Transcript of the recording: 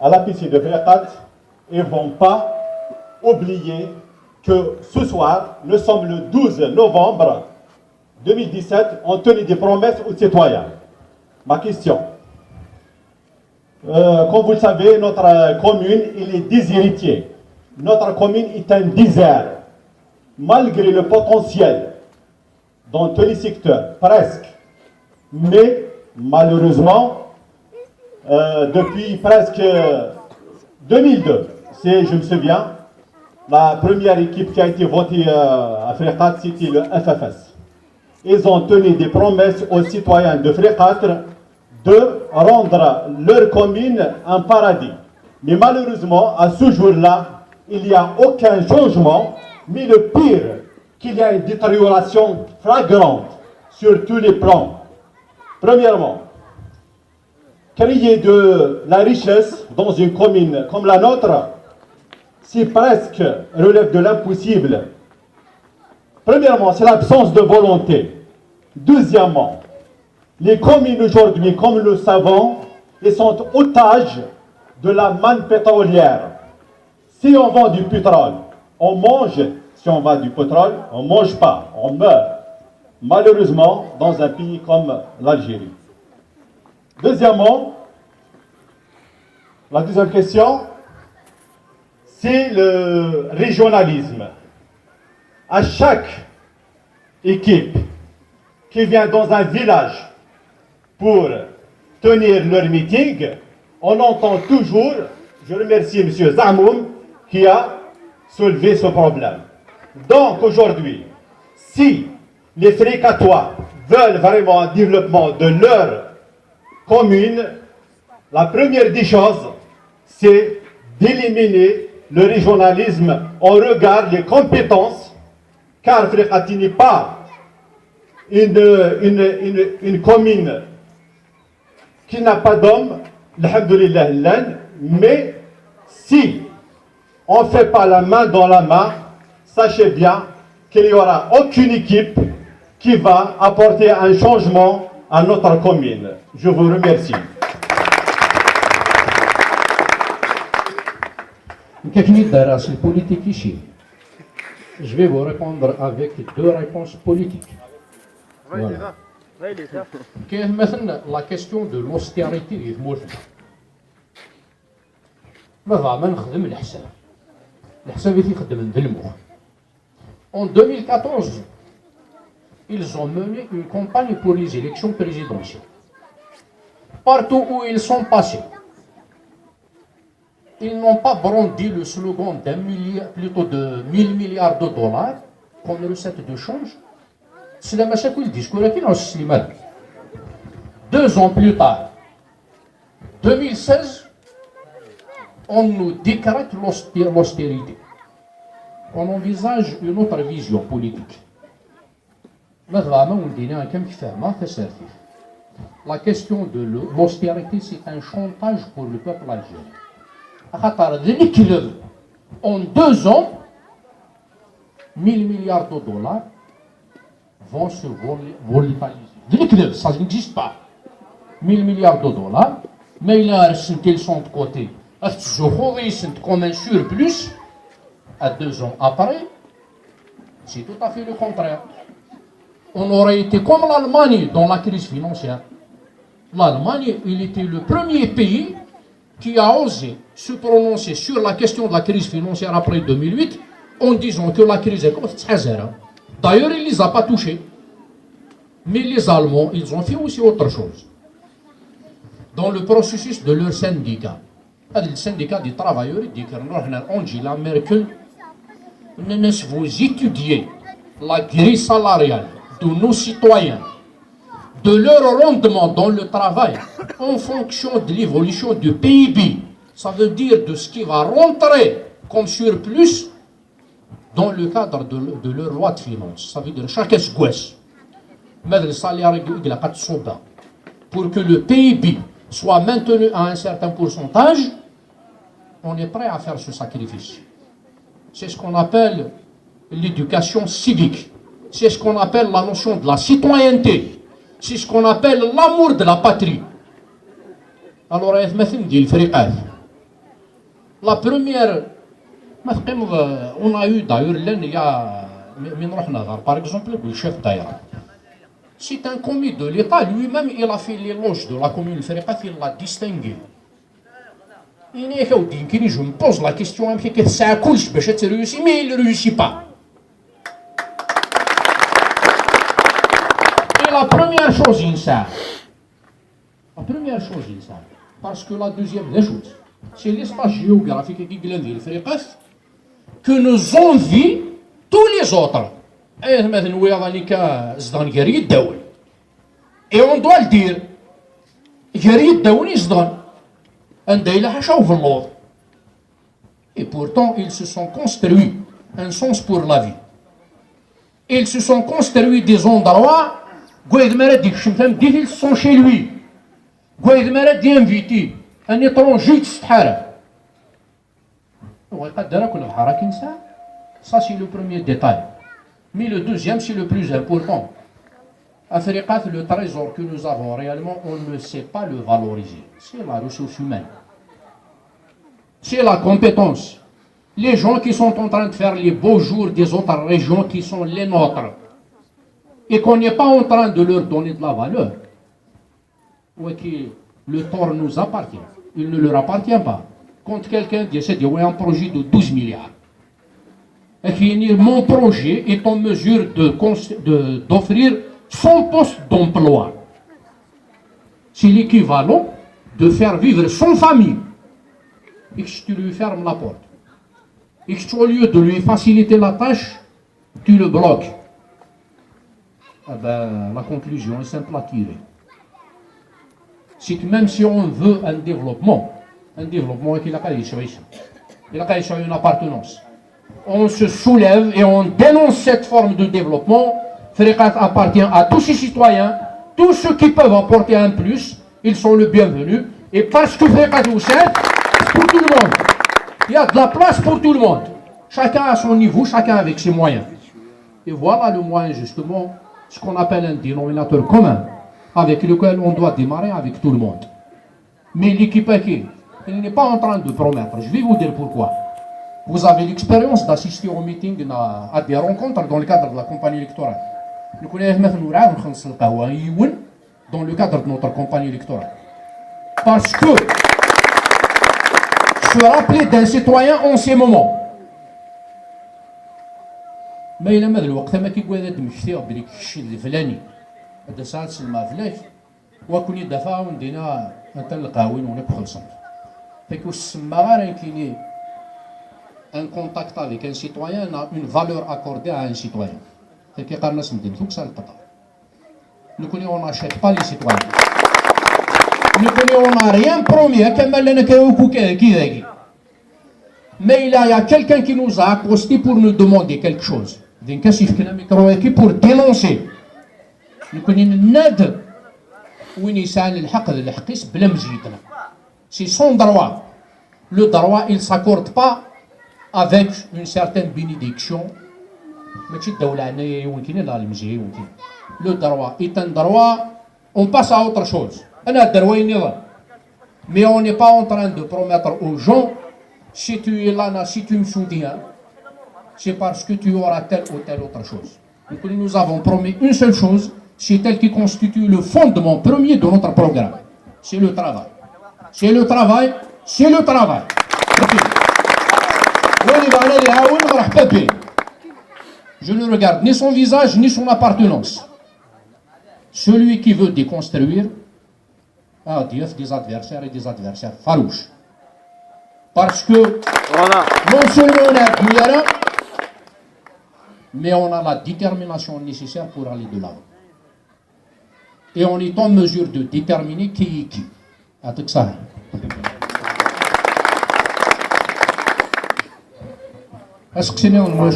à la piscine de Fréquat et ne vont pas oublier que ce soir, nous sommes le 12 novembre 2017, on tenait des promesses aux citoyens. Ma question, comme vous le savez, notre commune, il est déshéritier. Notre commune est un désert. Malgré le potentiel dans tous les secteurs, presque. Mais malheureusement, depuis presque 2002, je me souviens, la première équipe qui a été votée à Fréquat, c'était le FFS. Ils ont tenu des promesses aux citoyens de Fréquat de rendre leur commune un paradis. Mais malheureusement, à ce jour-là, il n'y a aucun changement, mais le pire, qu'il y a une détérioration flagrante sur tous les plans. Premièrement, créer de la richesse dans une commune comme la nôtre, c'est presque relève de l'impossible. Premièrement, c'est l'absence de volonté. Deuxièmement, les communes aujourd'hui, comme nous le savons, elles sont otages de la manne pétrolière. Si on vend du pétrole, on mange. Si on vend du pétrole, on ne mange pas, on meurt. Malheureusement, dans un pays comme l'Algérie. Deuxièmement, la deuxième question, c'est le régionalisme. À chaque équipe qui vient dans un village pour tenir leur meeting, on entend toujours, je remercie M. Zamoum qui a soulevé ce problème. Donc aujourd'hui, si les Fréquatois veulent vraiment un développement de leur commune, la première des choses, c'est d'éliminer le régionalisme en regard des compétences, car Fréquati n'est pas une commune qui n'a pas d'hommes, alhamdoulilah, mais si on ne fait pas la main dans la main, sachez bien qu'il n'y aura aucune équipe qui va apporter un changement à notre commune. Je vous remercie. Je vais vous répondre avec deux réponses politiques. Voilà. La question de l'austérité est en 2014, ils ont mené une campagne pour les élections présidentielles. Partout où ils sont passés, ils n'ont pas brandi le slogan plutôt de 1000 milliards de dollars comme recette de change. C'est la machine discours qui n'a pas. 2 ans plus tard, 2016, on nous décrète l'austérité. On envisage une autre vision politique. La question de l'austérité, c'est un chantage pour le peuple algérien. En 2 ans, 1000 milliards de dollars vont se volatiliser. Ça n'existe pas. 1000 milliards de dollars, mais ils sont de côté. Comme un surplus, à 2 ans après, c'est tout à fait le contraire. On aurait été comme l'Allemagne dans la crise financière. L'Allemagne, il était le premier pays qui a osé se prononcer sur la question de la crise financière après 2008 en disant que la crise est comme ça. D'ailleurs, il ne les a pas touchés. Mais les Allemands, ils ont fait aussi autre chose. Dans le processus de leur syndicat, le syndicat des travailleurs, il dit que Angela Merkel, vous étudiez la grille salariale de nos citoyens, de leur rendement dans le travail, en fonction de l'évolution du PIB. Ça veut dire de ce qui va rentrer comme surplus dans le cadre de leur loi de finances. Ça veut dire chaque esgouesse. Mais le salaire pour que le PIB soit maintenu à un certain pourcentage, on est prêt à faire ce sacrifice. C'est ce qu'on appelle l'éducation civique. C'est ce qu'on appelle la notion de la citoyenneté. C'est ce qu'on appelle l'amour de la patrie. Alors, La première, on a eu d'ailleurs, par exemple, le chef d'ailleurs. C'est un commis de l'État, lui-même, il a fait l'éloge de la commune Feriqat, il l'a distingué. Je me pose la question, c'est un coup, je réussi, mais il ne réussit pas. Et la première chose, parce que la deuxième des choses, c'est l'espace géographique qui est le Feriqat, que nous envient tous les autres. Et on doit le dire, et pourtant ils se sont construits un sens pour la vie. Ils se sont construits des endroits où ils sont chez lui, où ils invité un étranger de Sahara. Ça c'est le premier détail. Mais le deuxième, c'est le plus important. À Feriqat, le trésor que nous avons réellement, on ne sait pas le valoriser. C'est la ressource humaine. C'est la compétence. Les gens qui sont en train de faire les beaux jours des autres régions qui sont les nôtres, et qu'on n'est pas en train de leur donner de la valeur, ou que le tort nous appartient. Il ne leur appartient pas. Quand quelqu'un décide un projet de 12 milliards, et mon projet est en mesure d'offrir 100 postes d'emploi. C'est l'équivalent de faire vivre son famille. Et que tu lui fermes la porte. Et que au lieu de lui faciliter la tâche, tu le bloques. Eh ben, la conclusion est simple à tirer. C'est que même si on veut un développement qu'il n'a pas une appartenance. On se soulève et on dénonce cette forme de développement. Feriqat appartient à tous ses citoyens, tous ceux qui peuvent apporter un plus, ils sont le bienvenu. Et parce que Feriqat c'est pour tout le monde. Il y a de la place pour tout le monde. Chacun à son niveau, chacun avec ses moyens. Et voilà le moyen justement, ce qu'on appelle un dénominateur commun, avec lequel on doit démarrer avec tout le monde. Mais l'équipe il n'est pas en train de promettre. Je vais vous dire pourquoi. Vous avez l'expérience d'assister au meeting, à des rencontres dans le cadre de la campagne électorale. Nous connaissons dans le cadre de notre campagne électorale. Parce que se rappeler d'un citoyen en ces moments. ما إلى ماذا الوقت ما كيقول هذا دمشتي بريك الشيء الفلاني هذا ساعات سلمى فلاش وكوني دفع وندينا أنت القهوين ونبخل صنف فكو السما غير كيني un contact avec un citoyen a une valeur accordée à un citoyen. C'est que quand on n'achète pas les citoyens. On n'a rien promis. Mais il y a quelqu'un qui nous a accosté pour nous demander quelque chose. Pour dénoncer. C'est son droit. Le droit, il ne s'accorde pas avec une certaine bénédiction. Le droit est un droit, on passe à autre chose. Mais on n'est pas en train de promettre aux gens, si tu es là, si tu me soutiens, c'est parce que tu auras telle ou telle autre chose. Donc nous avons promis une seule chose, c'est elle qui constitue le fondement premier de notre programme. C'est le travail. C'est le travail, c'est le travail. Je ne regarde ni son visage ni son appartenance. Celui qui veut déconstruire a des adversaires et des adversaires farouches. Parce que non seulement on est Guyana, mais on a la détermination nécessaire pour aller de l'avant. Et on est en mesure de déterminer qui est qui. Est-ce que c'est un mot